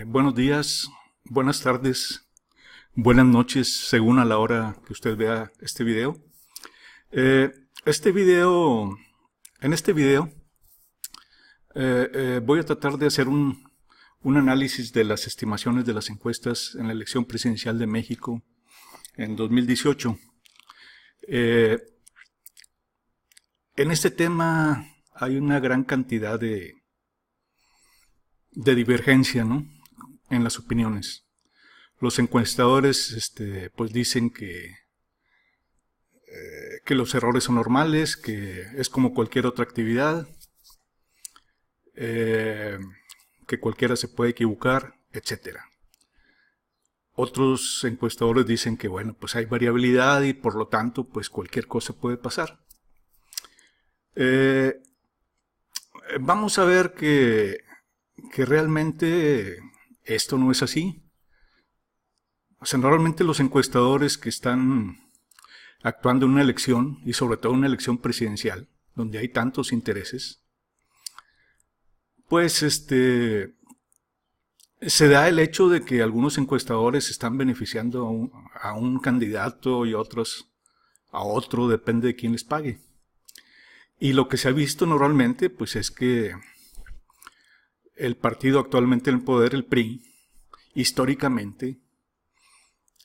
Buenos días, buenas tardes, buenas noches, según a la hora que usted vea este video. Eh, este video, en este video voy a tratar de hacer un análisis de las estimaciones de las encuestas en la elección presidencial de México en 2018. En este tema hay una gran cantidad de divergencia, ¿no?, en las opiniones. Los encuestadores pues dicen que los errores son normales, que es como cualquier otra actividad, que cualquiera se puede equivocar, etcétera. Otros encuestadores dicen que, bueno, pues hay variabilidad y por lo tanto, pues cualquier cosa puede pasar. Vamos a ver que realmente esto no es así. O sea, normalmente los encuestadores que están actuando en una elección, y sobre todo en una elección presidencial, donde hay tantos intereses, pues se da el hecho de que algunos encuestadores están beneficiando a un candidato y otros a otro, depende de quién les pague. Y lo que se ha visto normalmente, pues es que el partido actualmente en el poder, el PRI, históricamente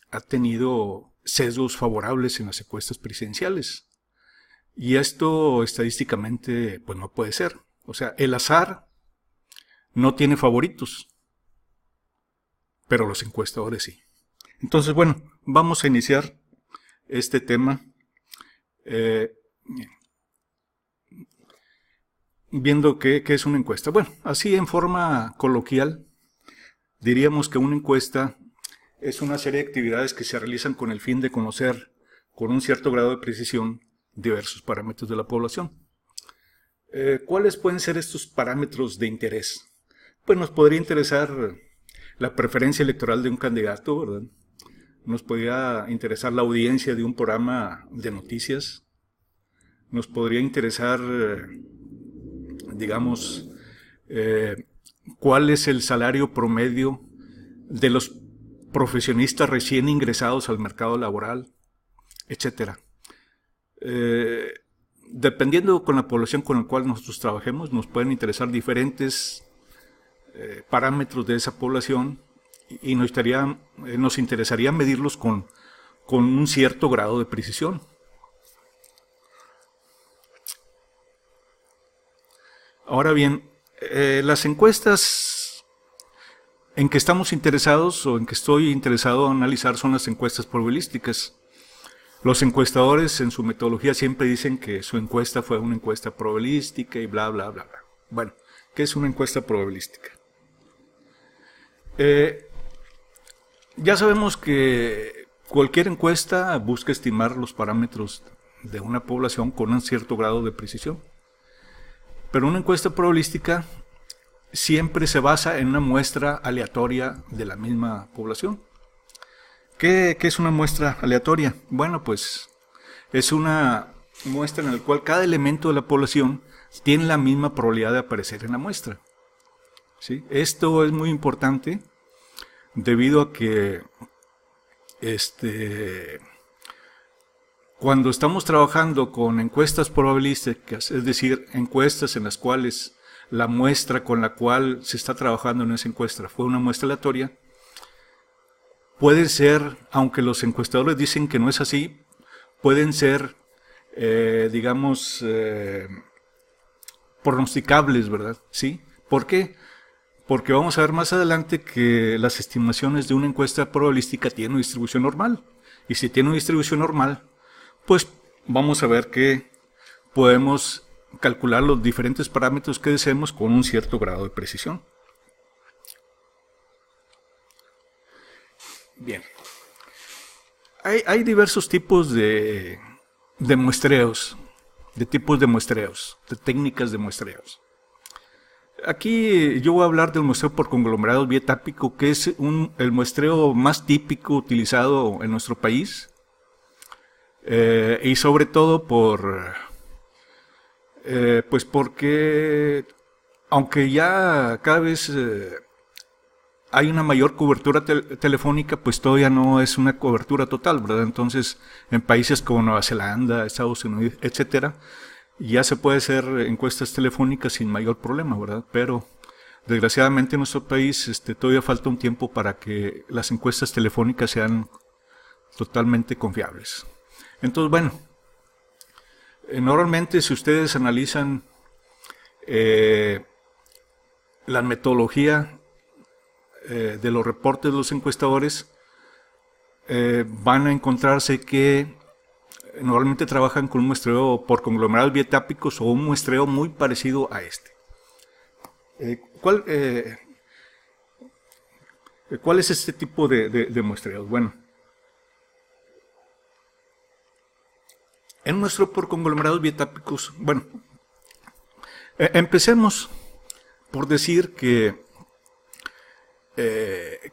ha tenido sesgos favorables en las encuestas presidenciales. Y esto estadísticamente pues no puede ser. O sea, el azar no tiene favoritos, pero los encuestadores sí. Entonces, bueno, vamos a iniciar este tema viendo qué es una encuesta. Bueno, así en forma coloquial, diríamos que una encuesta es una serie de actividades que se realizan con el fin de conocer con un cierto grado de precisión diversos parámetros de la población. ¿Cuáles pueden ser estos parámetros de interés? Pues nos podría interesar la preferencia electoral de un candidato, ¿verdad? Nos podría interesar la audiencia de un programa de noticias. Nos podría interesar, digamos, cuál es el salario promedio de los profesionistas recién ingresados al mercado laboral, etcétera. Dependiendo con la población con la cual nosotros trabajemos, nos pueden interesar diferentes parámetros de esa población y nos interesaría medirlos con un cierto grado de precisión. Ahora bien, las encuestas en que estamos interesados o en que estoy interesado en analizar son las encuestas probabilísticas. Los encuestadores en su metodología siempre dicen que su encuesta fue una encuesta probabilística y bla, bla, bla, bla. Bueno, ¿qué es una encuesta probabilística? Ya sabemos que cualquier encuesta busca estimar los parámetros de una población con un cierto grado de precisión. Pero una encuesta probabilística siempre se basa en una muestra aleatoria de la misma población. ¿Qué es una muestra aleatoria? Bueno, pues es una muestra en la cual cada elemento de la población tiene la misma probabilidad de aparecer en la muestra. ¿Sí? Esto es muy importante debido a que cuando estamos trabajando con encuestas probabilísticas, es decir, encuestas en las cuales la muestra con la cual se está trabajando en esa encuesta fue una muestra aleatoria, puede ser, aunque los encuestadores dicen que no es así, pueden ser, pronosticables, ¿verdad? ¿Sí? ¿Por qué? Porque vamos a ver más adelante que las estimaciones de una encuesta probabilística tienen una distribución normal. Y si tiene una distribución normal, pues vamos a ver que podemos calcular los diferentes parámetros que deseemos con un cierto grado de precisión. Bien. Hay diversos tipos de muestreos, de tipos de muestreos, de técnicas de muestreos. Aquí yo voy a hablar del muestreo por conglomerados bietápico, que es el muestreo más típico utilizado en nuestro país, y sobre todo pues porque, aunque ya cada vez hay una mayor cobertura telefónica, pues todavía no es una cobertura total, ¿verdad? Entonces, en países como Nueva Zelanda, Estados Unidos, etcétera, ya se puede hacer encuestas telefónicas sin mayor problema, ¿verdad? Pero desgraciadamente en nuestro país todavía falta un tiempo para que las encuestas telefónicas sean totalmente confiables. Entonces, bueno, normalmente si ustedes analizan la metodología de los reportes de los encuestadores, van a encontrarse que normalmente trabajan con un muestreo por conglomerados bietápicos o un muestreo muy parecido a este. ¿Cuál es este tipo de muestreos? Bueno, en muestreo por conglomerados bietápicos, bueno, empecemos por decir que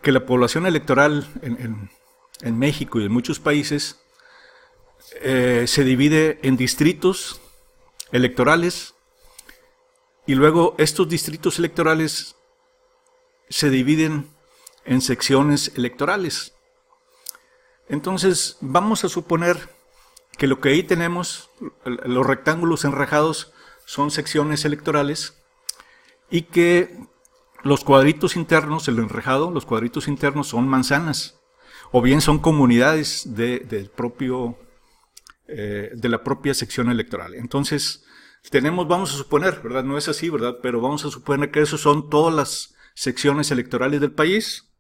la población electoral en México y en muchos países se divide en distritos electorales y luego estos distritos electorales se dividen en secciones electorales. Entonces vamos a suponer que lo que ahí tenemos, los rectángulos enrejados, son secciones electorales y que los cuadritos internos, el enrejado, los cuadritos internos son manzanas o bien son comunidades de la propia sección electoral. Entonces vamos a suponer, ¿verdad? No es así, ¿verdad? Pero vamos a suponer que esos son todas las secciones electorales del país.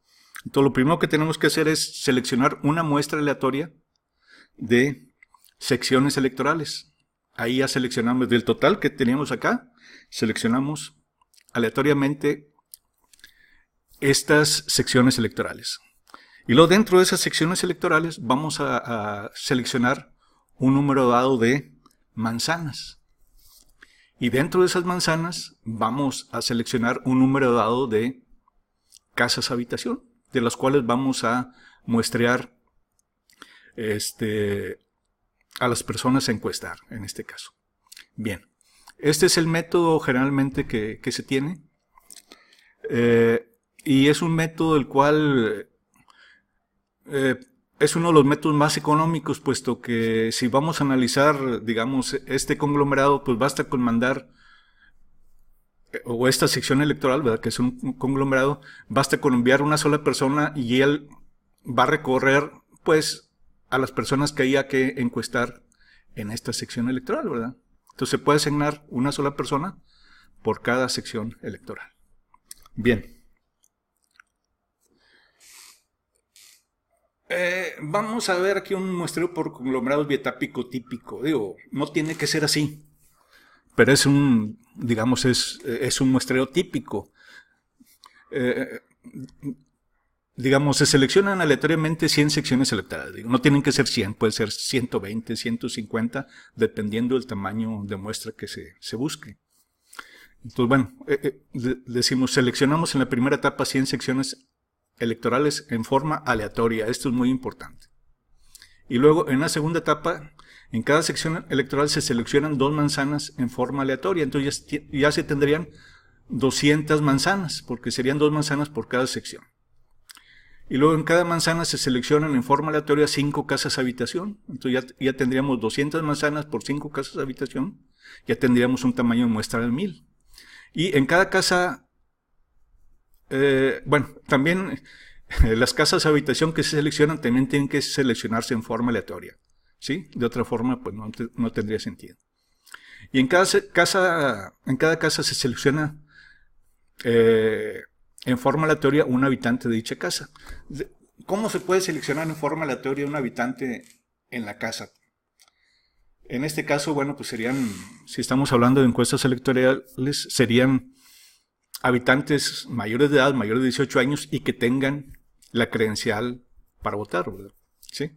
Entonces lo primero que tenemos que hacer es seleccionar una muestra aleatoria de secciones electorales. Ahí ya seleccionamos del total que teníamos acá, seleccionamos aleatoriamente estas secciones electorales. Y luego dentro de esas secciones electorales vamos a seleccionar un número dado de manzanas. Y dentro de esas manzanas vamos a seleccionar un número dado de casas habitación, de las cuales vamos a muestrear a las personas a encuestar, en este caso. Bien, este es el método generalmente que se tiene. Y es un método el cual es uno de los métodos más económicos, puesto que si vamos a analizar, digamos, este conglomerado, pues basta con mandar, o esta sección electoral, ¿verdad?, que es un conglomerado, basta con enviar una sola persona y él va a recorrer, pues, a las personas que haya que encuestar en esta sección electoral, ¿verdad? Entonces se puede asignar una sola persona por cada sección electoral. Bien. Vamos a ver aquí un muestreo por conglomerados bietápico típico. Digo, no tiene que ser así, pero es un, digamos, es un muestreo típico. Digamos, se seleccionan aleatoriamente 100 secciones electorales. Digo, no tienen que ser 100, puede ser 120, 150, dependiendo del tamaño de muestra que se busque. Entonces, bueno, decimos, seleccionamos en la primera etapa 100 secciones electorales en forma aleatoria. Esto es muy importante. Y luego, en la segunda etapa, en cada sección electoral se seleccionan 2 manzanas en forma aleatoria. Entonces ya se tendrían 200 manzanas, porque serían 2 manzanas por cada sección. Y luego en cada manzana se seleccionan en forma aleatoria 5 casas habitación. Entonces ya tendríamos 200 manzanas por 5 casas habitación. Ya tendríamos un tamaño de muestra de 1000. Y en cada casa, bueno, también las casas de habitación que se seleccionan también tienen que seleccionarse en forma aleatoria, ¿sí? De otra forma, pues no tendría sentido. Y en cada casa se selecciona en forma aleatoria un habitante de dicha casa. ¿Cómo se puede seleccionar en forma aleatoria un habitante en la casa? En este caso, bueno, pues serían, si estamos hablando de encuestas electorales, serían habitantes mayores de edad, mayores de 18 años y que tengan la credencial para votar, ¿verdad? ¿Sí?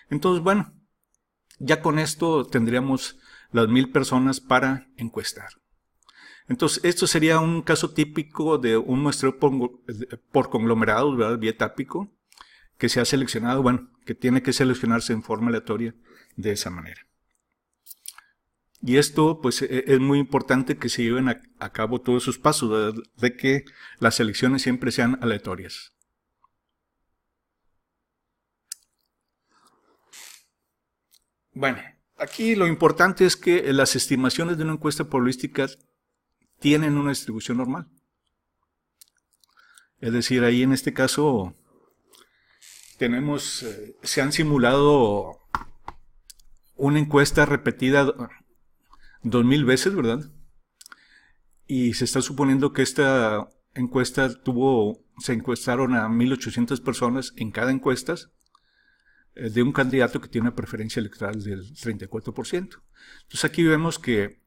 Entonces, bueno, ya con esto tendríamos las 1000 personas para encuestar. Entonces, esto sería un caso típico de un muestreo por conglomerados, ¿verdad?, bietápico, que se ha seleccionado, bueno, que tiene que seleccionarse en forma aleatoria de esa manera. Y esto, pues, es muy importante que se lleven a cabo todos esos pasos, ¿verdad?, de que las selecciones siempre sean aleatorias. Bueno, aquí lo importante es que las estimaciones de una encuesta probabilística tienen una distribución normal. Es decir, ahí en este caso tenemos, se han simulado una encuesta repetida 2000 veces, ¿verdad? Y se está suponiendo que esta encuesta se encuestaron a 1800 personas en cada encuesta de un candidato que tiene una preferencia electoral del 34%. Entonces aquí vemos que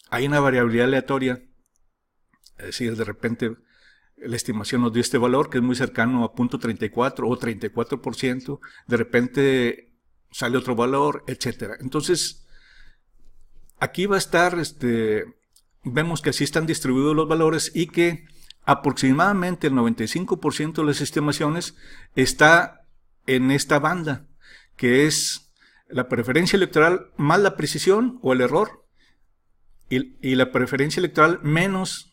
hay una variabilidad aleatoria, es decir, de repente la estimación nos dio este valor que es muy cercano a 0.34 o 34%, de repente sale otro valor, etcétera. Entonces, aquí va a estar, vemos que así están distribuidos los valores y que aproximadamente el 95% de las estimaciones está en esta banda, que es la preferencia electoral más la precisión o el error, y la preferencia electoral menos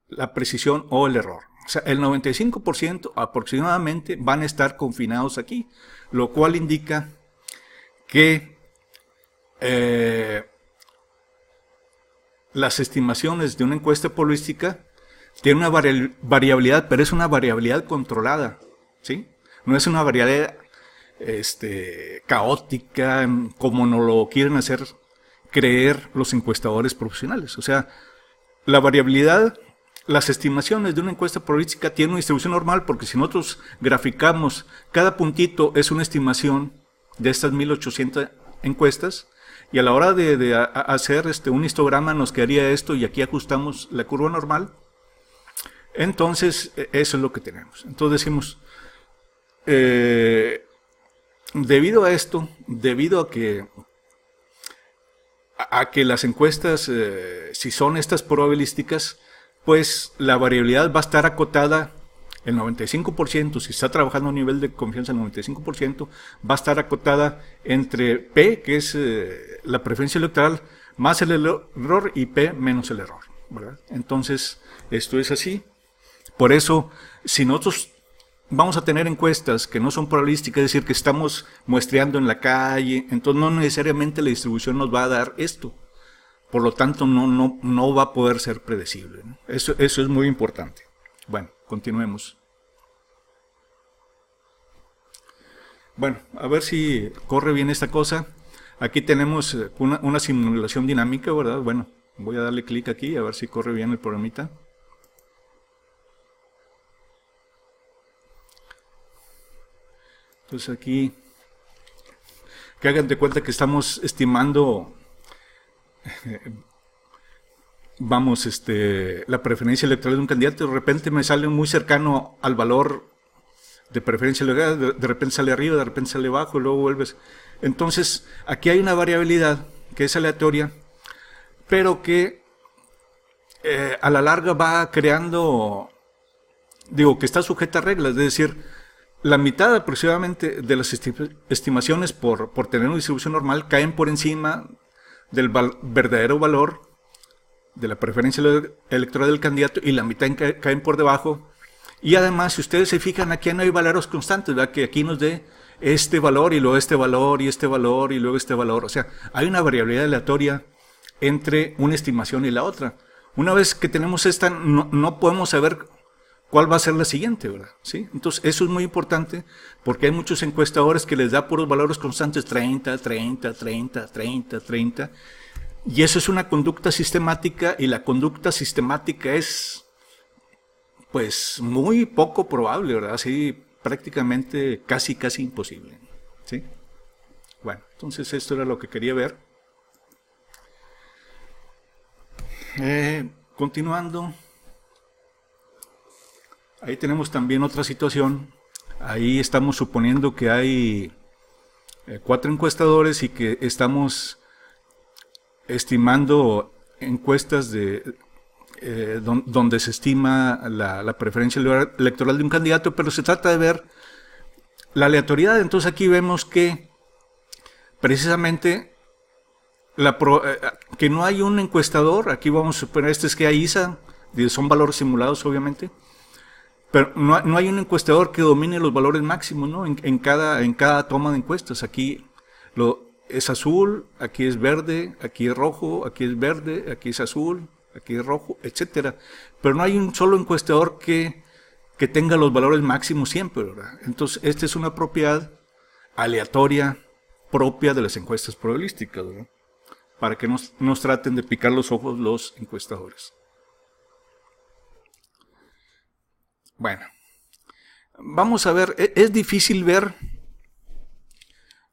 la precisión o el error. O sea, el 95% aproximadamente van a estar confinados aquí, lo cual indica que las estimaciones de una encuesta probabilística tienen una variabilidad, pero es una variabilidad controlada, ¿sí? No es una variabilidad caótica como nos lo quieren hacer creer los encuestadores profesionales. O sea, la variabilidad, las estimaciones de una encuesta probabilística tienen una distribución normal, porque si nosotros graficamos, cada puntito es una estimación de estas 1800 encuestas, y a la hora de hacer un histograma nos quedaría esto, y aquí ajustamos la curva normal. Entonces, eso es lo que tenemos. Entonces decimos, debido a esto, debido a que las encuestas, si son estas probabilísticas, pues la variabilidad va a estar acotada, el 95%, si está trabajando a un nivel de confianza el 95%, va a estar acotada entre P, que es la preferencia electoral, más el error, y P menos el error, ¿verdad? Entonces, esto es así. Por eso, si nosotros vamos a tener encuestas que no son probabilísticas, es decir, que estamos muestreando en la calle, entonces no necesariamente la distribución nos va a dar esto. Por lo tanto, no va a poder ser predecible, ¿no? Eso es muy importante. Bueno, continuemos. Bueno, a ver si corre bien esta cosa. Aquí tenemos una simulación dinámica, ¿verdad? Bueno, voy a darle clic aquí a ver si corre bien el programita. Entonces aquí, que hagan de cuenta que estamos estimando, la preferencia electoral de un candidato, y de repente me sale muy cercano al valor de preferencia electoral, de repente sale arriba, de repente sale abajo, y luego vuelves. Entonces, aquí hay una variabilidad que es aleatoria, pero que a la larga va creando, que está sujeta a reglas, es decir, la mitad aproximadamente de las estimaciones por tener una distribución normal caen por encima del verdadero valor de la preferencia electoral del candidato, y la mitad caen por debajo. Y además, si ustedes se fijan, aquí no hay valores constantes, ¿verdad? Que aquí nos dé este valor y luego este valor y este valor y luego este valor. O sea, hay una variabilidad aleatoria entre una estimación y la otra. Una vez que tenemos esta, no podemos saber cuál va a ser la siguiente, ¿verdad? ¿Sí? Entonces, eso es muy importante, porque hay muchos encuestadores que les da puros valores constantes, 30, 30, 30, 30, 30, y eso es una conducta sistemática, y la conducta sistemática es, pues, muy poco probable, ¿verdad? Así, prácticamente casi imposible, ¿sí? Bueno, entonces esto era lo que quería ver. Continuando. Ahí tenemos también otra situación. Ahí estamos suponiendo que hay 4 encuestadores y que estamos estimando encuestas donde se estima la preferencia electoral de un candidato, pero se trata de ver la aleatoriedad. Entonces aquí vemos que precisamente que no hay un encuestador. Aquí vamos a suponer, es que hay ISA, son valores simulados obviamente, pero no hay un encuestador que domine los valores máximos, ¿no? en cada toma de encuestas. Aquí es azul, aquí es verde, aquí es rojo, aquí es verde, aquí es azul, aquí es rojo, etcétera. Pero no hay un solo encuestador que tenga los valores máximos siempre, ¿verdad? Entonces, esta es una propiedad aleatoria propia de las encuestas probabilísticas, ¿verdad? Para que nos traten de picar los ojos los encuestadores. Bueno, vamos a ver, es difícil ver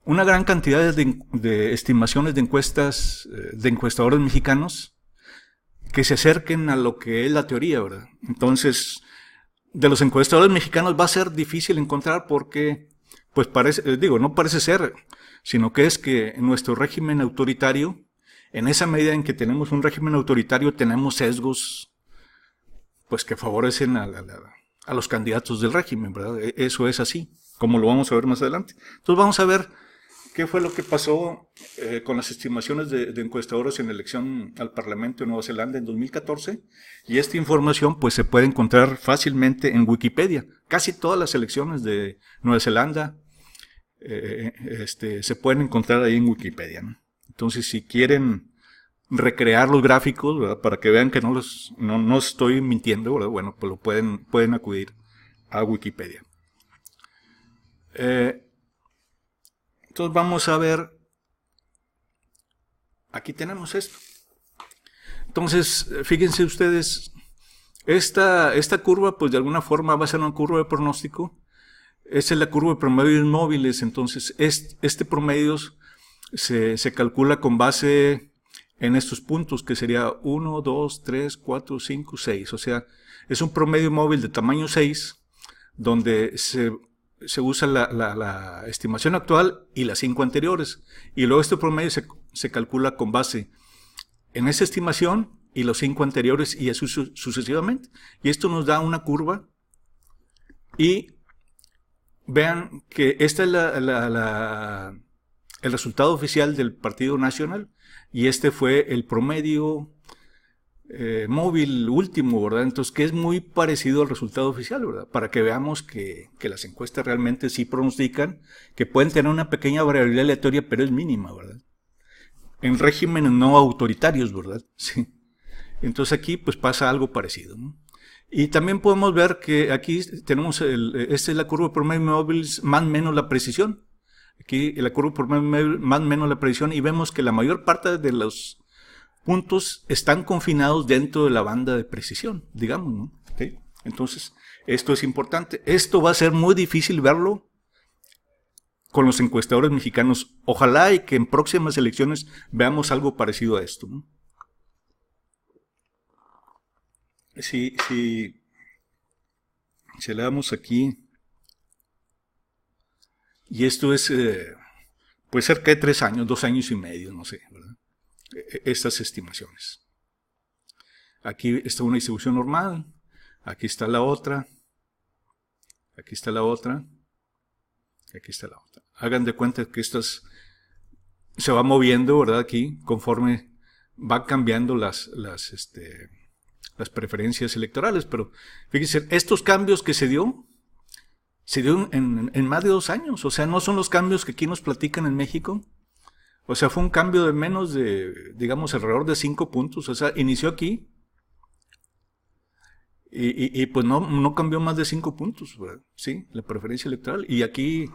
una gran cantidad de estimaciones de encuestas, de encuestadores mexicanos que se acerquen a lo que es la teoría, ¿verdad? Entonces, de los encuestadores mexicanos va a ser difícil encontrar porque, pues parece, no parece ser, sino que es que en nuestro régimen autoritario, en esa medida en que tenemos un régimen autoritario, tenemos sesgos, pues que favorecen a los candidatos del régimen, ¿verdad? Eso es así, como lo vamos a ver más adelante. Entonces vamos a ver qué fue lo que pasó con las estimaciones de encuestadores en la elección al Parlamento de Nueva Zelanda en 2014. Y esta información pues se puede encontrar fácilmente en Wikipedia. Casi todas las elecciones de Nueva Zelanda se pueden encontrar ahí en Wikipedia, ¿no? Entonces, si quieren recrear los gráficos, ¿verdad?, para que vean que no estoy mintiendo, ¿verdad?, bueno, pues pueden acudir a Wikipedia. Entonces vamos a ver, aquí tenemos esto. Entonces, fíjense ustedes, esta curva, pues de alguna forma va a ser una curva de pronóstico. Esta es la curva de promedios móviles. Entonces, este promedio se calcula con base en estos puntos, que sería 1, 2, 3, 4, 5, 6. O sea, es un promedio móvil de tamaño 6, donde se usa la estimación actual y las 5 anteriores. Y luego este promedio se calcula con base en esa estimación y los 5 anteriores y así sucesivamente. Y esto nos da una curva. Y vean que esta es el resultado oficial del Partido Nacional. Y este fue el promedio móvil último, ¿verdad? Entonces, que es muy parecido al resultado oficial, ¿verdad? Para que veamos que las encuestas realmente sí pronostican, que pueden tener una pequeña variabilidad aleatoria, pero es mínima, ¿verdad? En regímenes no autoritarios, ¿verdad? Sí. Entonces aquí pues pasa algo parecido, ¿no? Y también podemos ver que aquí tenemos, esta es la curva de promedio móvil más o menos la precisión. Aquí la curva de promedio más o menos la precisión, y vemos que la mayor parte de los puntos están confinados dentro de la banda de precisión, digamos, ¿no? ¿Okay? Entonces, esto es importante. Esto va a ser muy difícil verlo con los encuestadores mexicanos. Ojalá y que en próximas elecciones veamos algo parecido a esto, ¿no? Si le damos aquí, y esto es pues cerca de 3 años, 2 años y medio, no sé, ¿verdad? Estas estimaciones. Aquí está una distribución normal, aquí está la otra, aquí está la otra, aquí está la otra. Hagan de cuenta que estas se va moviendo, ¿verdad? Aquí, conforme van cambiando las preferencias electorales, pero fíjense, estos cambios que se dio en más de 2 años, o sea, no son los cambios que aquí nos platican en México. O sea, fue un cambio de menos de, digamos, alrededor de 5 puntos. O sea, inició aquí y pues no cambió más de 5 puntos, ¿verdad? Sí, la preferencia electoral. Y aquí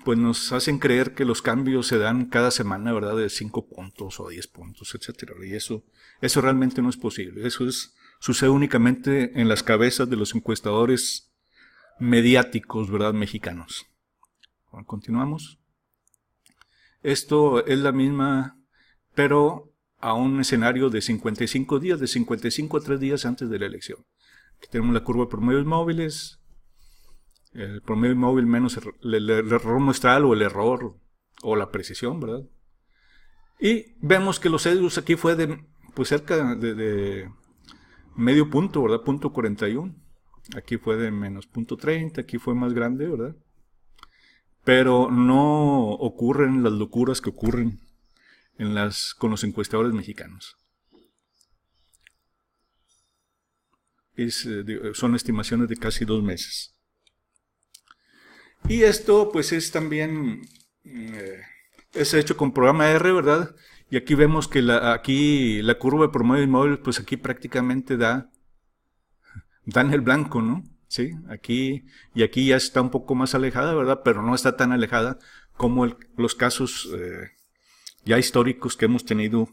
pues nos hacen creer que los cambios se dan cada semana, ¿verdad? De 5 puntos o 10 puntos, etcétera. Y eso realmente no es posible. Eso sucede únicamente en las cabezas de los encuestadores mediáticos, ¿verdad? Mexicanos. Bueno, continuamos. Esto es la misma, pero a un escenario de 55 días, de 55 a 3 días antes de la elección. Aquí tenemos la curva de promedios móviles, el promedio móvil menos el error muestral o el error o la precisión, ¿verdad? Y vemos que los sesgos aquí fue de pues cerca de medio punto, ¿verdad? Punto 41. Aquí fue de menos punto 30, aquí fue más grande, ¿verdad? Pero no ocurren las locuras que ocurren con los encuestadores mexicanos. Son estimaciones de casi 2 meses. Y esto pues es también es hecho con programa R, ¿verdad? Y aquí vemos que aquí la curva de promedio móvil, pues aquí prácticamente da en el blanco, ¿no? Sí, aquí y aquí ya está un poco más alejada, ¿verdad? Pero no está tan alejada como los casos ya históricos que hemos tenido,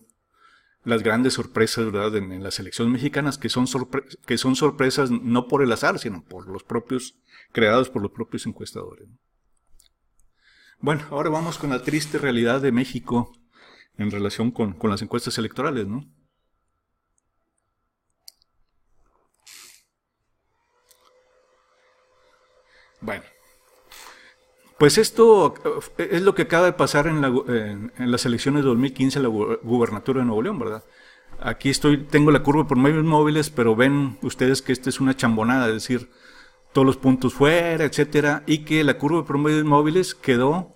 las grandes sorpresas, ¿verdad? En las elecciones mexicanas, que son sorpresas no por el azar, sino por los propios, creados por los propios encuestadores, ¿no? Bueno, ahora vamos con la triste realidad de México en relación con las encuestas electorales, ¿no? Bueno, pues esto es lo que acaba de pasar en las elecciones de 2015 en la gubernatura de Nuevo León, ¿verdad? Aquí tengo la curva por medios móviles, pero ven ustedes que esta es una chambonada, es decir, todos los puntos fuera, etcétera, y que la curva por medios móviles quedó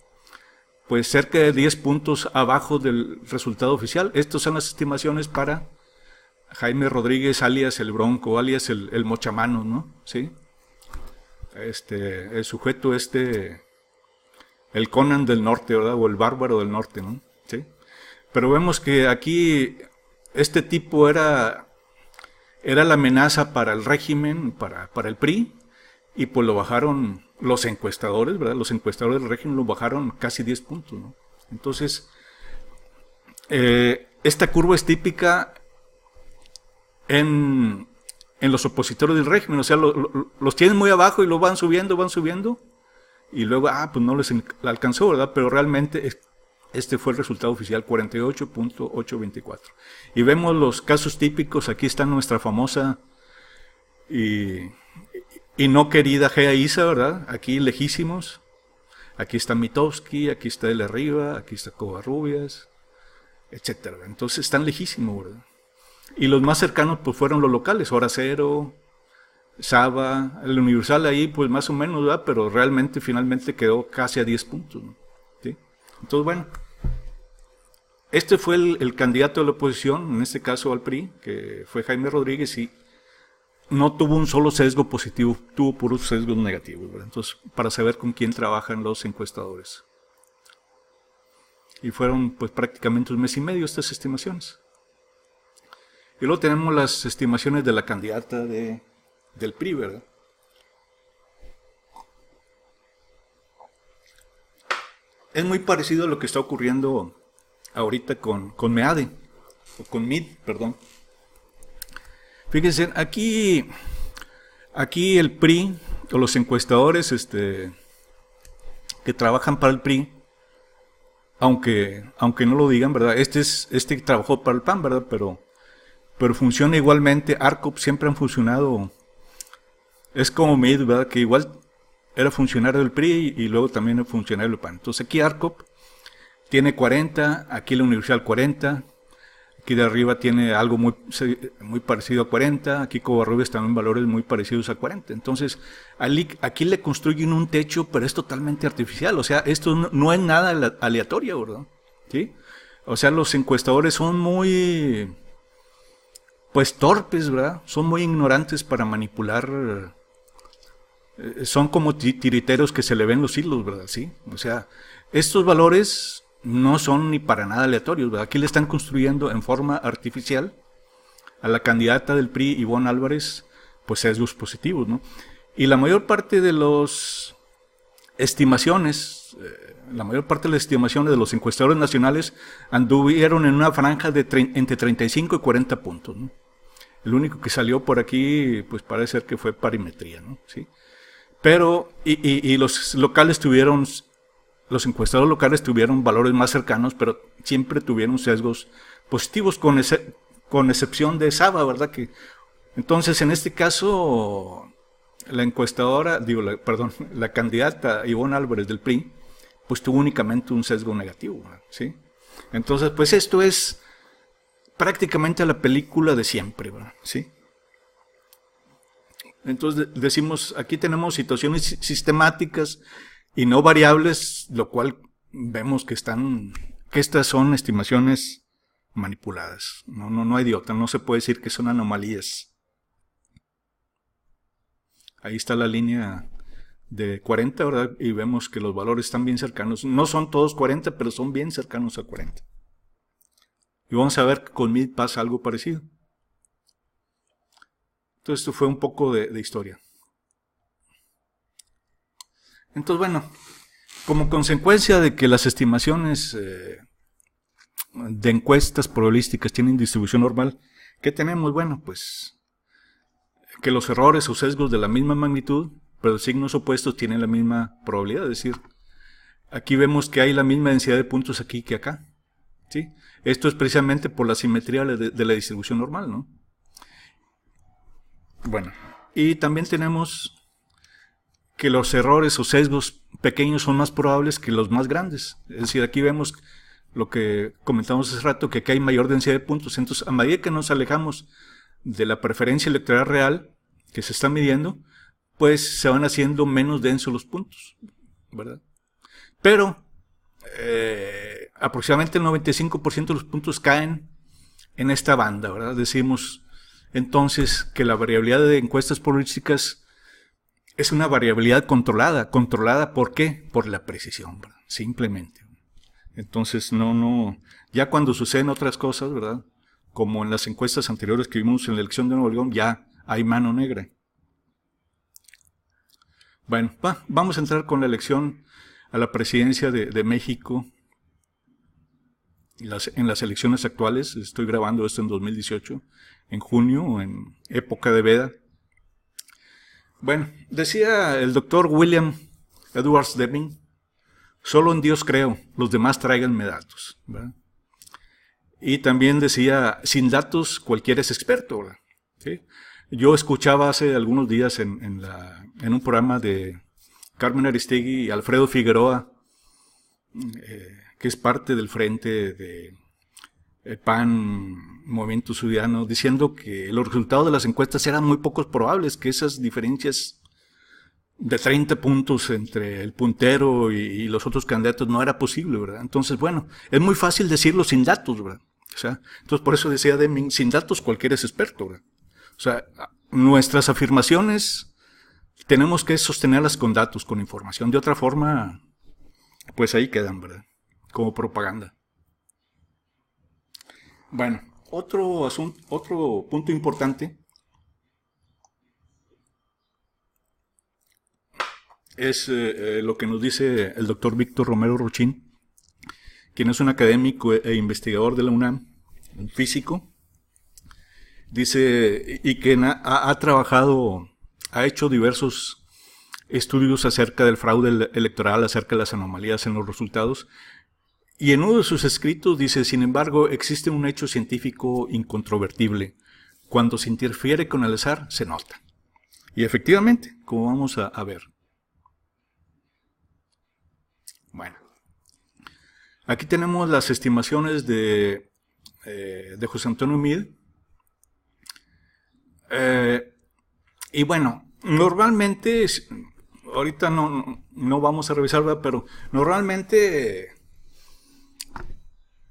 pues cerca de 10 puntos abajo del resultado oficial. Estas son las estimaciones para Jaime Rodríguez, alias el Bronco, alias el Mochamano, ¿no? ¿Sí? El sujeto el Conan del Norte, ¿verdad? O el Bárbaro del Norte, ¿no? ¿Sí? Pero vemos que aquí este tipo era la amenaza para el régimen, para el PRI, y pues lo bajaron los encuestadores, ¿verdad? Los encuestadores del régimen lo bajaron casi 10 puntos, ¿no? Entonces, esta curva es típica en los opositores del régimen, o sea, los tienen muy abajo y lo van subiendo, y luego, pues no les alcanzó, ¿verdad? Pero realmente este fue el resultado oficial, 48.824. Y vemos los casos típicos, aquí está nuestra famosa y no querida Gea Isa, ¿verdad? Aquí lejísimos. Aquí está Mitofsky, aquí está El Arriba, aquí está Covarrubias, etcétera. Entonces están lejísimos, ¿verdad? Y los más cercanos pues fueron los locales, Hora Cero, Saba, el Universal ahí pues más o menos, ¿verdad? Pero realmente finalmente quedó casi a 10 puntos, ¿no? ¿Sí? Entonces bueno, este fue el candidato de la oposición, en este caso al PRI, que fue Jaime Rodríguez, y no tuvo un solo sesgo positivo, tuvo puros sesgos negativos, ¿verdad? Entonces, para saber con quién trabajan los encuestadores. Y fueron pues prácticamente un mes y medio estas estimaciones. Y luego tenemos las estimaciones de la candidata del PRI, ¿verdad? Es muy parecido a lo que está ocurriendo ahorita con MEADE, o con MID, perdón. Fíjense, aquí el PRI, o los encuestadores que trabajan para el PRI, aunque no lo digan, ¿verdad? Este trabajó para el PAN, ¿verdad? Pero funciona igualmente. ARCOP siempre han funcionado. Es como MID, ¿verdad? Que igual era funcionario del PRI y luego también era funcionario del PAN. Entonces aquí ARCOP tiene 40, aquí la Universal 40, aquí de arriba tiene algo muy parecido a 40, aquí Covarrubias también valores muy parecidos a 40. Entonces aquí le construyen un techo, pero es totalmente artificial. O sea, esto no es nada aleatorio, ¿verdad? ¿Sí? O sea, los encuestadores son muy pues torpes, ¿verdad? Son muy ignorantes para manipular. Son como tiriteros que se le ven los hilos, ¿verdad? Sí. O sea, estos valores no son ni para nada aleatorios, ¿verdad? Aquí le están construyendo en forma artificial a la candidata del PRI, Ivonne Álvarez, pues sesgos positivos, ¿no? Y la mayor parte de las estimaciones de los encuestadores nacionales anduvieron en una franja de entre 35 y 40 puntos, ¿no? El único que salió por aquí, pues parece ser que fue Parimetría, ¿no? ¿Sí? Pero, y los encuestadores locales tuvieron valores más cercanos, pero siempre tuvieron sesgos positivos, con excepción de Saba, ¿verdad? Entonces, en este caso, la encuestadora, la candidata Ivonne Álvarez del PRI, pues tuvo únicamente un sesgo negativo, ¿verdad? ¿Sí? Entonces, pues esto es prácticamente la película de siempre, ¿verdad? ¿Sí? Entonces decimos, aquí tenemos situaciones sistemáticas y no variables, lo cual vemos que estas son estimaciones manipuladas. No hay de otra, no se puede decir que son anomalías. Ahí está la línea de 40, ¿verdad? Y vemos que los valores están bien cercanos. No son todos 40, pero son bien cercanos a 40. Y vamos a ver que con Meade pasa algo parecido. Entonces esto fue un poco de historia. Entonces, bueno, como consecuencia de que las estimaciones de encuestas probabilísticas tienen distribución normal, ¿qué tenemos? Bueno, pues que los errores o sesgos de la misma magnitud, pero signos opuestos tienen la misma probabilidad. Es decir, aquí vemos que hay la misma densidad de puntos aquí que acá, ¿sí? Esto es precisamente por la simetría de la distribución normal, ¿no? Bueno, y también tenemos que los errores o sesgos pequeños son más probables que los más grandes. Es decir, aquí vemos lo que comentamos hace rato, que aquí hay mayor densidad de puntos. Entonces, a medida que nos alejamos de la preferencia electoral real que se está midiendo, pues se van haciendo menos densos los puntos, ¿verdad? Pero aproximadamente el 95% de los puntos caen en esta banda, ¿verdad? Decimos entonces que la variabilidad de encuestas probabilísticas es una variabilidad controlada. ¿Controlada por qué? Por la precisión, ¿verdad? Simplemente. Entonces, ya cuando suceden otras cosas, ¿verdad? Como en las encuestas anteriores que vimos en la elección de Nuevo León, ya hay mano negra. Bueno, vamos a entrar con la elección a la presidencia de México en las elecciones actuales. Estoy grabando esto en 2018, en junio, en época de veda. Bueno, decía el doctor William Edwards Deming, solo en Dios creo, los demás tráiganme datos, ¿verdad? Y también decía, sin datos cualquiera es experto, ¿verdad? ¿Sí? Yo escuchaba hace algunos días en un programa de Carmen Aristegui y Alfredo Figueroa, que es parte del frente de PAN, Movimiento Ciudadano, diciendo que los resultados de las encuestas eran muy pocos probables, que esas diferencias de 30 puntos entre el puntero y los otros candidatos no era posible, ¿verdad? Entonces, bueno, es muy fácil decirlo sin datos, ¿verdad? O sea, entonces por eso decía Deming, sin datos cualquiera es experto, ¿verdad? O sea, nuestras afirmaciones tenemos que sostenerlas con datos, con información. De otra forma, pues ahí quedan, ¿verdad? Como propaganda. Bueno, otro punto importante es lo que nos dice el doctor Víctor Romero Rochín, quien es un académico e investigador de la UNAM, un físico. Dice, y que ha hecho diversos estudios acerca del fraude electoral, acerca de las anomalías en los resultados. Y en uno de sus escritos dice, sin embargo, existe un hecho científico incontrovertible. Cuando se interfiere con el azar, se nota. Y efectivamente, como vamos a ver. Bueno, aquí tenemos las estimaciones de José Antonio Meade. Y bueno, normalmente, ahorita no vamos a revisarla, pero normalmente,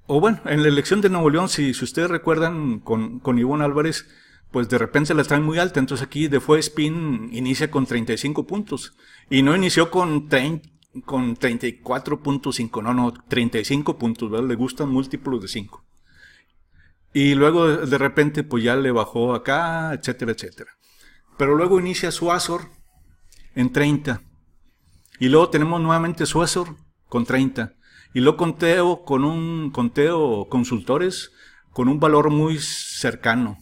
o bueno, en la elección de Nuevo León, si ustedes recuerdan con Ivonne Álvarez, pues de repente la traen muy alta. Entonces aquí de Fue Spin inicia con 35 puntos. Y no inició con 34.5, no, 35 puntos, ¿verdad? Le gustan múltiplos de 5. Y luego de repente pues ya le bajó acá, etcétera, etcétera. Pero luego inicia su Azor en 30. Y luego tenemos nuevamente su Azor con 30. Y luego conteo consultores con un valor muy cercano.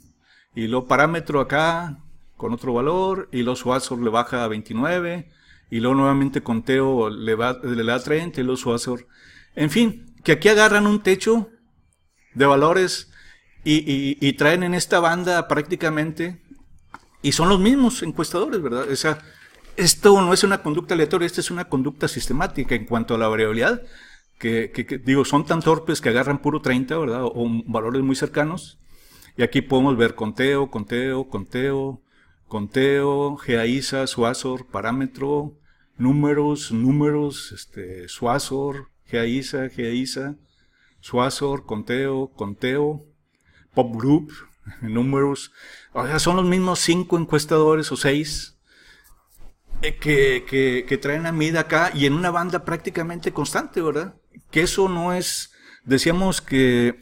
Y luego parámetro acá con otro valor. Y luego su Azor le baja a 29. Y luego nuevamente conteo le da 30. Y luego su Azor. En fin, que aquí agarran un techo de valores y traen en esta banda prácticamente, y son los mismos encuestadores, ¿verdad? O sea, esto no es una conducta aleatoria, esta es una conducta sistemática en cuanto a la variabilidad, que digo, son tan torpes que agarran puro 30, ¿verdad? O valores muy cercanos, y aquí podemos ver conteo, GAISA, Suazor, parámetro, números, Suazor, GAISA, Suazor, conteo, Pop Group, números, o sea, son los mismos 5 encuestadores o 6, que traen a Mid acá y en una banda prácticamente constante, ¿verdad? Que eso no es, decíamos que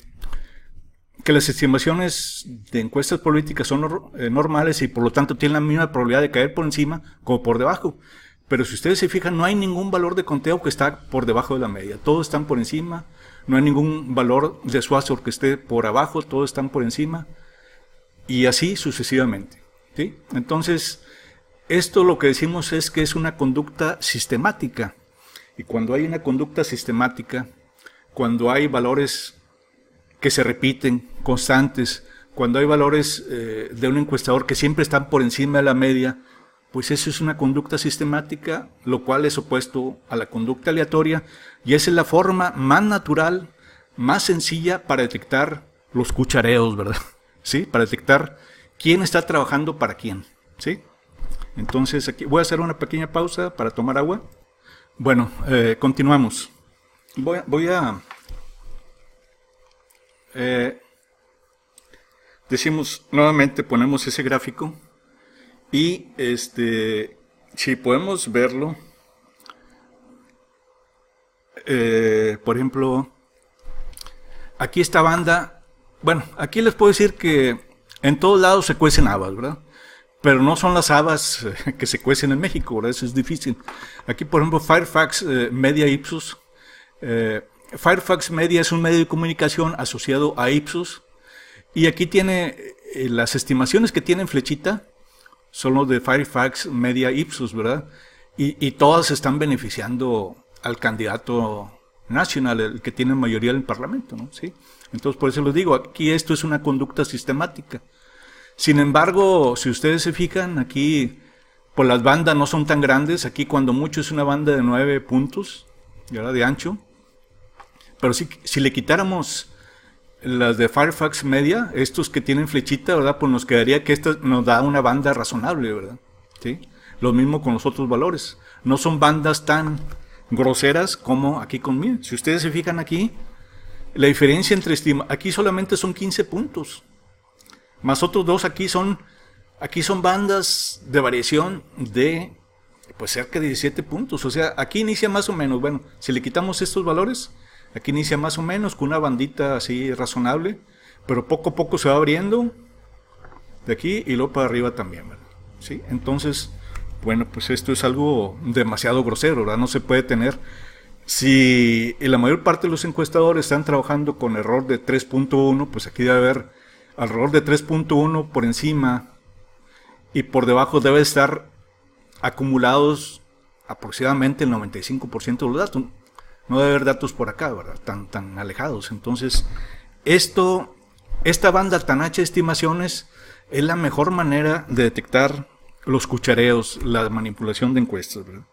las estimaciones de encuestas políticas son normales y por lo tanto tienen la misma probabilidad de caer por encima como por debajo. Pero si ustedes se fijan, no hay ningún valor de conteo que está por debajo de la media. Todos están por encima. No hay ningún valor de Schwarzer que esté por abajo. Todos están por encima. Y así sucesivamente, ¿sí? Entonces, esto lo que decimos es que es una conducta sistemática. Y cuando hay una conducta sistemática, cuando hay valores que se repiten, constantes, cuando hay valores de un encuestador que siempre están por encima de la media, pues eso es una conducta sistemática, lo cual es opuesto a la conducta aleatoria, y esa es la forma más natural, más sencilla para detectar los cuchareos, ¿verdad? ¿Sí? Para detectar quién está trabajando para quién, ¿sí? Entonces aquí voy a hacer una pequeña pausa para tomar agua. Bueno, continuamos. Decimos nuevamente, ponemos ese gráfico y si podemos verlo, por ejemplo, aquí esta banda, bueno, aquí les puedo decir que en todos lados se cuecen habas, ¿verdad? Pero no son las habas que se cuecen en México, ¿verdad? Eso es difícil. Aquí, por ejemplo, Fairfax Media Ipsos. Fairfax Media es un medio de comunicación asociado a Ipsos. Y aquí tiene las estimaciones que tienen flechita, son los de Fairfax Media Ipsos, ¿verdad? Y todas están beneficiando al candidato nacional, el que tiene mayoría en el Parlamento, ¿no? ¿Sí? Entonces, por eso les digo, aquí esto es una conducta sistemática. Sin embargo, si ustedes se fijan, aquí pues las bandas no son tan grandes. Aquí cuando mucho es una banda de 9 puntos, ¿verdad? De ancho. Pero si le quitáramos las de Fairfax Media, estos que tienen flechita, ¿verdad? Pues nos quedaría que esta nos da una banda razonable, ¿verdad? ¿Sí? Lo mismo con los otros valores. No son bandas tan groseras como aquí conmigo. Si ustedes se fijan aquí, la diferencia entre aquí solamente son 15 puntos. Más otros dos aquí son bandas de variación de pues cerca de 17 puntos. O sea, aquí inicia más o menos, bueno, si le quitamos estos valores, aquí inicia más o menos con una bandita así razonable, pero poco a poco se va abriendo de aquí y luego para arriba también, ¿verdad? ¿Sí? Entonces, bueno, pues esto es algo demasiado grosero, ¿verdad? No se puede tener. Si la mayor parte de los encuestadores están trabajando con error de 3.1, pues aquí debe haber alrededor de 3.1 por encima y por debajo debe estar acumulados aproximadamente el 95% de los datos. No debe haber datos por acá, ¿verdad? Tan alejados. Entonces, esta banda tan ancha de estimaciones es la mejor manera de detectar los cuchareos, la manipulación de encuestas, ¿verdad?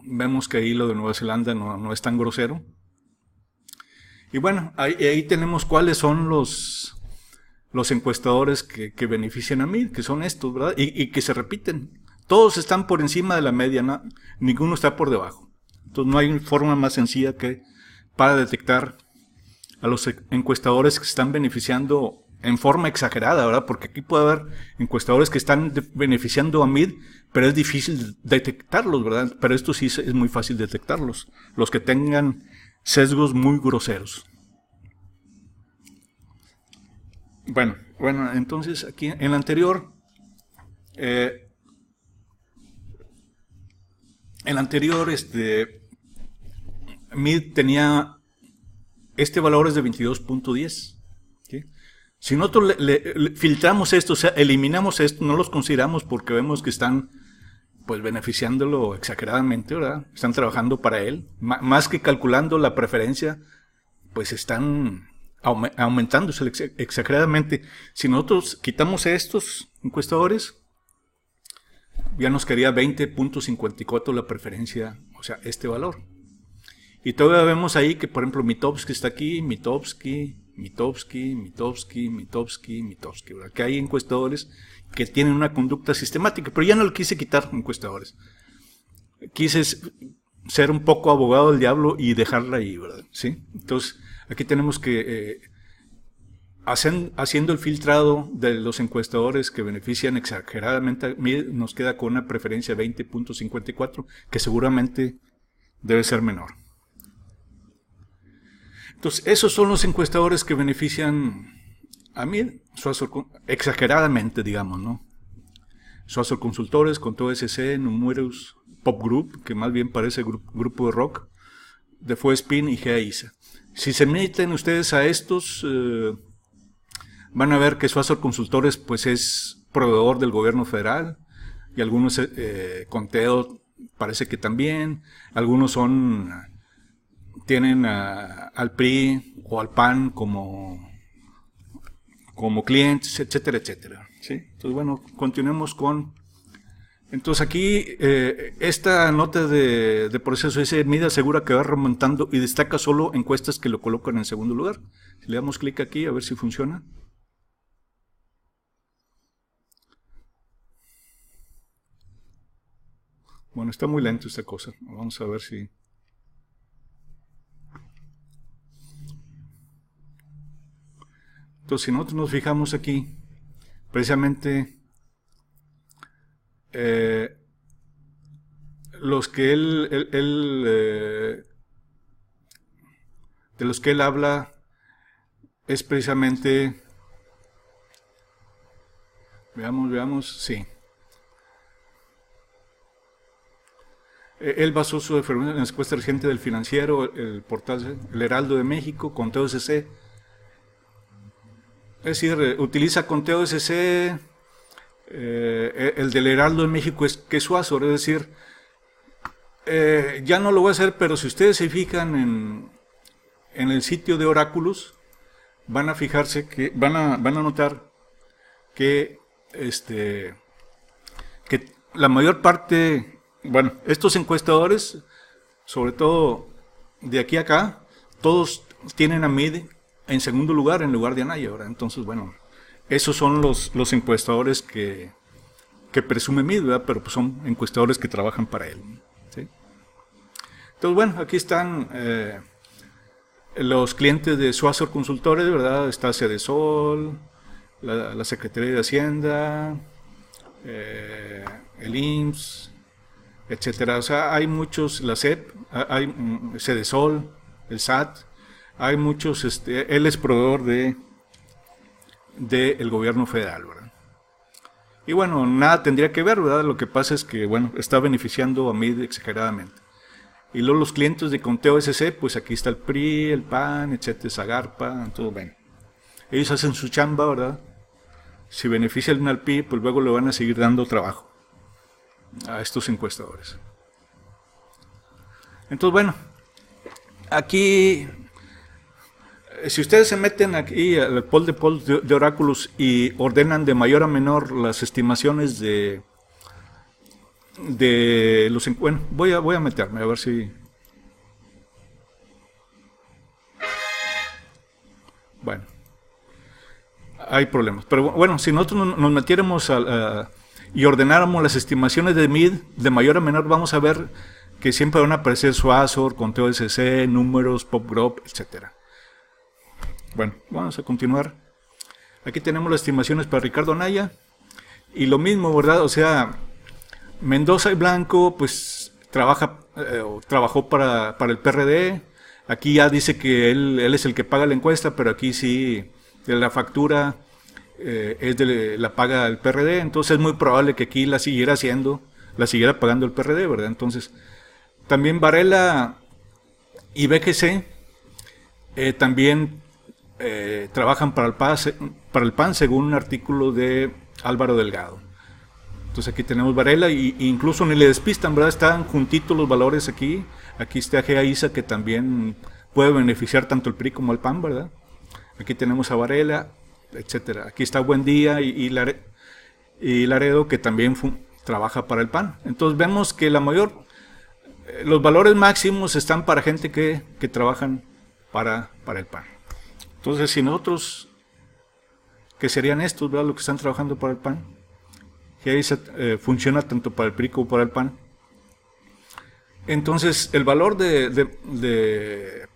Vemos que ahí lo de Nueva Zelanda no es tan grosero. Y bueno, ahí tenemos cuáles son los encuestadores que benefician a mí, que son estos, ¿verdad? Y que se repiten. Todos están por encima de la media, ¿no? Ninguno está por debajo. Entonces no hay forma más sencilla que para detectar a los encuestadores que se están beneficiando en forma exagerada, ¿verdad? Porque aquí puede haber encuestadores que están beneficiando a MID, pero es difícil detectarlos, ¿verdad? Pero esto sí es muy fácil detectarlos. Los que tengan sesgos muy groseros. Bueno, entonces aquí en el anterior, MID tenía este valor es de 22.10. ¿Sí? Si nosotros le filtramos esto, o sea, eliminamos esto, no los consideramos porque vemos que están pues beneficiándolo exageradamente, ¿verdad? Están trabajando para él, más que calculando la preferencia, pues están aumentándose exageradamente. Si nosotros quitamos estos encuestadores, ya nos quedaría 20.54 la preferencia, o sea, este valor. Y todavía vemos ahí que, por ejemplo, Mitofsky está aquí, Mitofsky, ¿verdad? Que hay encuestadores que tienen una conducta sistemática, pero ya no lo quise quitar encuestadores. Quise ser un poco abogado del diablo y dejarla ahí, ¿verdad? ¿Sí? Entonces, aquí tenemos que haciendo el filtrado de los encuestadores que benefician exageradamente a MID, nos queda con una preferencia 20.54, que seguramente debe ser menor. Entonces, esos son los encuestadores que benefician a MID, exageradamente, digamos, ¿no? Suazor Consultores, Conteo SC, Numerous, Pop Group, que más bien parece grupo de rock, de Spin y GEA-ISA. Si se meten ustedes a estos, van a ver que Suazor Consultores pues es proveedor del gobierno federal, y algunos Conteo parece que también, algunos tienen al PRI o al PAN como clientes, etcétera, etcétera. ¿Sí? Entonces, bueno, continuemos con... Entonces aquí, esta nota de proceso ese MID asegura que va remontando y destaca solo encuestas que lo colocan en segundo lugar. Si le damos clic aquí, a ver si funciona. Bueno, está muy lento esta cosa. Vamos a ver si... Entonces, si nosotros nos fijamos aquí, precisamente los que de los que él habla es precisamente, veamos, sí. Él basó su referencia en la encuesta reciente del Financiero, el portal El Heraldo de México, Conteo SC. Es decir, utiliza Conteo SC, el del Heraldo de México que es Suazor, es decir, ya no lo voy a hacer, pero si ustedes se fijan en el sitio de Oráculos, van a fijarse que, van a notar que, que la mayor parte, bueno, estos encuestadores, sobre todo de aquí a acá, todos tienen a MID en segundo lugar en lugar de Anaya, ¿verdad? Entonces, bueno, esos son los encuestadores que presume MID, ¿verdad? Pero pues son encuestadores que trabajan para él, ¿sí? Entonces, bueno, aquí están los clientes de Suazor Consultores, ¿verdad? Está Cedesol, la Secretaría de Hacienda, el IMSS, etcétera. O sea, hay muchos, la SEP, hay Cedesol, el SAT, hay muchos, él es proveedor del gobierno federal, ¿verdad? Y bueno, nada tendría que ver, ¿verdad? Lo que pasa es que, bueno, está beneficiando a MID exageradamente. Y luego los clientes de Conteo SC, pues aquí está el PRI, el PAN, etcétera, Zagarpa, todo bien. Ellos hacen su chamba, ¿verdad? Si benefician al PRI, pues luego le van a seguir dando trabajo a estos encuestadores. Entonces, bueno, aquí, si ustedes se meten aquí al poll de Oráculos y ordenan de mayor a menor las estimaciones de los encuentros, voy a meterme a ver si... Bueno, hay problemas. Pero bueno, si nosotros nos metiéramos y ordenáramos las estimaciones de MID de mayor a menor, vamos a ver que siempre van a aparecer Suazor, Conteo SC, Números, Pop Group, etcétera. Bueno, vamos a continuar. Aquí tenemos las estimaciones para Ricardo Anaya. Y lo mismo, ¿verdad? O sea, Mendoza y Blanco, pues trabajó para el PRD. Aquí ya dice que él es el que paga la encuesta, pero aquí sí la factura la paga el PRD. Entonces es muy probable que aquí la siguiera pagando el PRD, ¿verdad? Entonces, también Varela y BGC también trabajan para el PAN según un artículo de Álvaro Delgado. Entonces aquí tenemos Varela y incluso ni le despistan, ¿verdad? Están juntitos los valores aquí. Aquí está GEA-ISA, que también puede beneficiar tanto el PRI como el PAN, ¿verdad? Aquí tenemos a Varela, etcétera. Aquí está Buendía y Laredo, que también trabaja para el PAN. Entonces vemos que los valores máximos están para gente que trabajan para el PAN. Entonces, si nosotros, que serían estos, ¿verdad? Los que están trabajando para el PAN, GEA-ISA funciona tanto para el PRI como para el PAN. Entonces, el valor de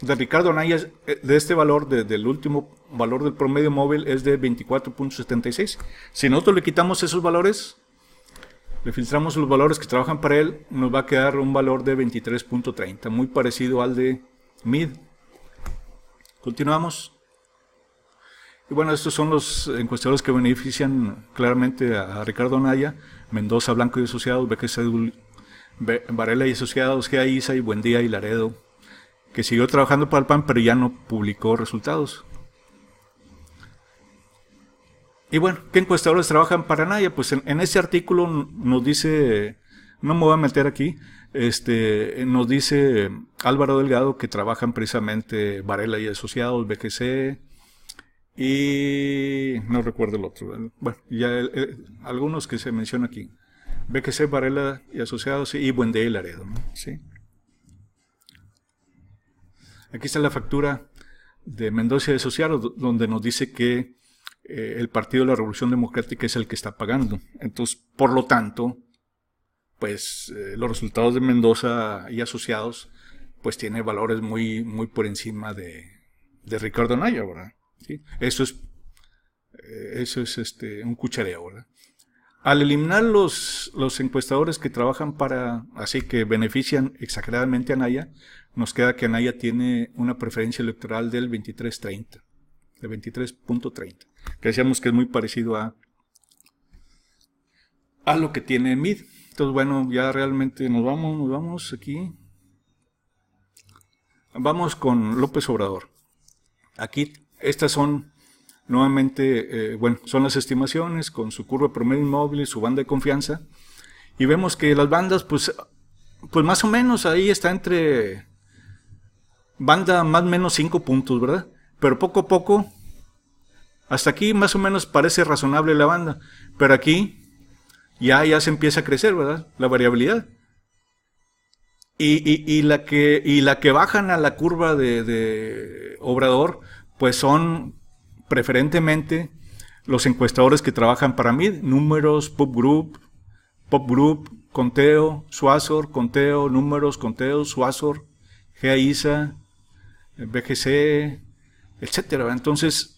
de Ricardo Anaya, de este valor, del último valor del promedio móvil, es de 24.76. Si nosotros le quitamos esos valores, le filtramos los valores que trabajan para él, nos va a quedar un valor de 23.30, muy parecido al de MID. Continuamos. Y bueno, estos son los encuestadores que benefician claramente a Ricardo Anaya: Mendoza, Blanco y Asociados, BGC, Varela y Asociados, GA, y Buendía y Laredo, que siguió trabajando para el PAN, pero ya no publicó resultados. Y bueno, ¿qué encuestadores trabajan para Anaya? Pues en este artículo nos dice, no me voy a meter aquí, nos dice Álvaro Delgado que trabajan precisamente Varela y Asociados, BGC, y no recuerdo el otro. Bueno, ya algunos que se menciona aquí: BGC, Varela y Asociados y Buendía y Laredo, ¿no? ¿Sí? Aquí está la factura de Mendoza y Asociados, donde nos dice que el Partido de la Revolución Democrática es el que está pagando. Entonces, por lo tanto, pues los resultados de Mendoza y Asociados pues tiene valores muy, muy por encima de Ricardo Anaya, ¿verdad? ¿Sí? Eso es un cuchareo, ¿verdad? Al eliminar los encuestadores que trabajan así que benefician exageradamente a Anaya, nos queda que Anaya tiene una preferencia electoral del 23.30, de 23.30, que decíamos que es muy parecido a lo que tiene MID. Entonces, bueno, ya realmente nos vamos aquí. Vamos con López Obrador. Aquí, estas son nuevamente, son las estimaciones con su curva promedio inmóvil, su banda de confianza, y vemos que las bandas, pues más o menos ahí está entre banda más o menos 5 puntos, ¿verdad? Pero poco a poco, hasta aquí más o menos parece razonable la banda, pero aquí ya se empieza a crecer, ¿verdad? La variabilidad. Y la que bajan a la curva de Obrador, pues son preferentemente los encuestadores que trabajan para MID: Números, Pop Group, Conteo, Suazor, Conteo, Números, Conteo, Suazor, GA, BGC, etcétera. Entonces,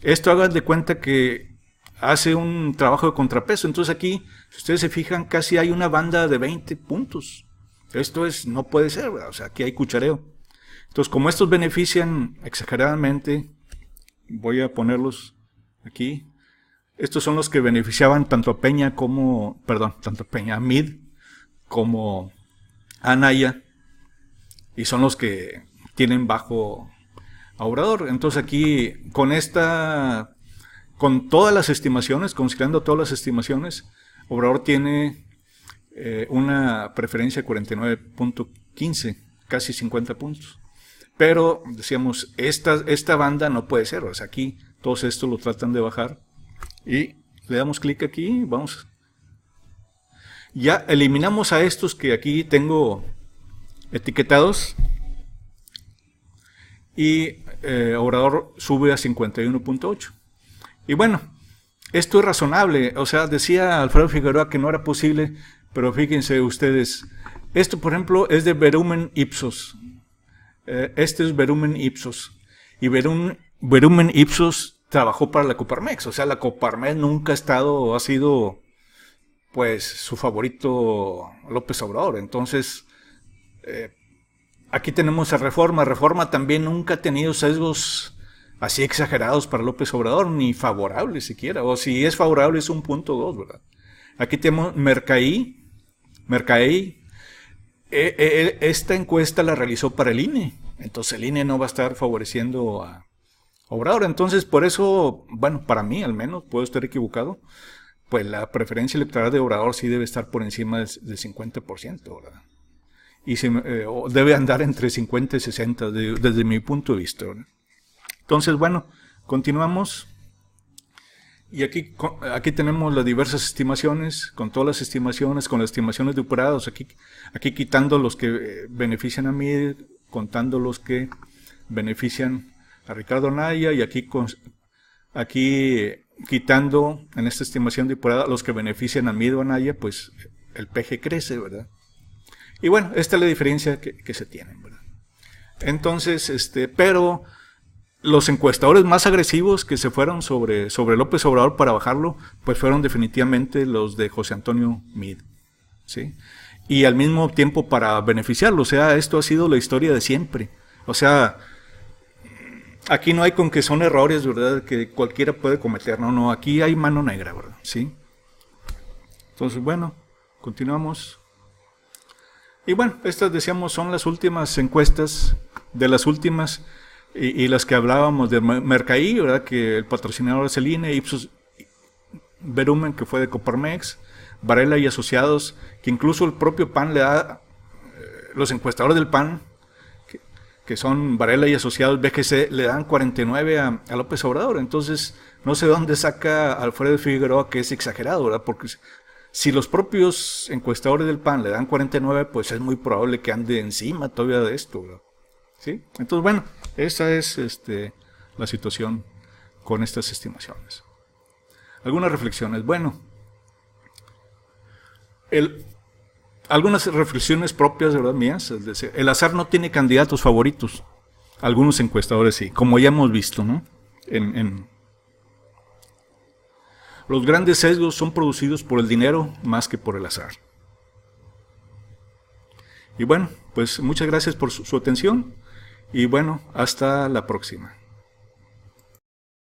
esto hagan de cuenta que hace un trabajo de contrapeso. Entonces aquí, si ustedes se fijan, casi hay una banda de 20 puntos. Esto no puede ser, ¿verdad? O sea, aquí hay cuchareo. Entonces, como estos benefician exageradamente, voy a ponerlos aquí. Estos son los que beneficiaban tanto a MID como a Anaya, y son los que tienen bajo a Obrador. Entonces aquí, con todas las estimaciones, considerando todas las estimaciones, Obrador tiene una preferencia de 49.15, casi 50 puntos. Pero, decíamos, esta banda no puede ser. O sea, aquí todos estos lo tratan de bajar. Y le damos clic aquí, vamos. Ya eliminamos a estos que aquí tengo etiquetados. Y Obrador sube a 51.8. Y bueno, esto es razonable. O sea, decía Alfredo Figueroa que no era posible, pero fíjense ustedes, esto por ejemplo es de Verumen Ipsos. Este es Verumen Ipsos. Y Verumen Ipsos trabajó para la Coparmex. O sea, la Coparmex nunca ha sido pues su favorito López Obrador. Entonces, aquí tenemos a Reforma. Reforma también nunca ha tenido sesgos así exagerados para López Obrador, ni favorables siquiera. O si es favorable es 1.2, ¿verdad? Aquí tenemos Mercaí. Esta encuesta la realizó para el INE. Entonces el INE no va a estar favoreciendo a Obrador. Entonces, por eso, bueno, para mí al menos, puedo estar equivocado, pues la preferencia electoral de Obrador sí debe estar por encima del 50%, ¿verdad? Y debe andar entre 50 y 60 desde mi punto de vista, ¿verdad? Entonces, bueno, continuamos. Y aquí tenemos las diversas estimaciones, con todas las estimaciones, con las estimaciones depuradas, aquí quitando los que benefician a mí, contando los que benefician a Ricardo Anaya, y aquí quitando en esta estimación depurada los que benefician a mí o Anaya, pues el PG crece, ¿verdad? Y bueno, esta es la diferencia que se tienen, ¿verdad? Entonces, pero los encuestadores más agresivos que se fueron sobre López Obrador para bajarlo, pues fueron definitivamente los de José Antonio Meade, ¿sí? Y al mismo tiempo para beneficiarlo. O sea, esto ha sido la historia de siempre. O sea, aquí no hay con que son errores, ¿verdad?, que cualquiera puede cometer. No, aquí hay mano negra, ¿verdad? ¿Sí? Entonces, bueno, continuamos. Y bueno, estas, decíamos, son las últimas encuestas, de las últimas, y las que hablábamos de Mercaí, ¿verdad?, que el patrocinador es el INE, Ipsos Verumen, que fue de Coparmex, Varela y Asociados, que incluso el propio PAN le da, los encuestadores del PAN, que son Varela y Asociados, BGC, le dan 49 a López Obrador. Entonces, no sé dónde saca Alfredo Figueroa que es exagerado, ¿verdad? Porque si los propios encuestadores del PAN le dan 49, pues es muy probable que ande encima todavía de esto, ¿verdad? ¿Sí? Entonces, bueno, esa es la situación con estas estimaciones. Algunas reflexiones. Bueno, algunas reflexiones propias, ¿verdad?, mías. Es decir, el azar no tiene candidatos favoritos. Algunos encuestadores sí, como ya hemos visto, ¿no? Los grandes sesgos son producidos por el dinero más que por el azar. Y bueno, pues muchas gracias por su atención. Y bueno, hasta la próxima.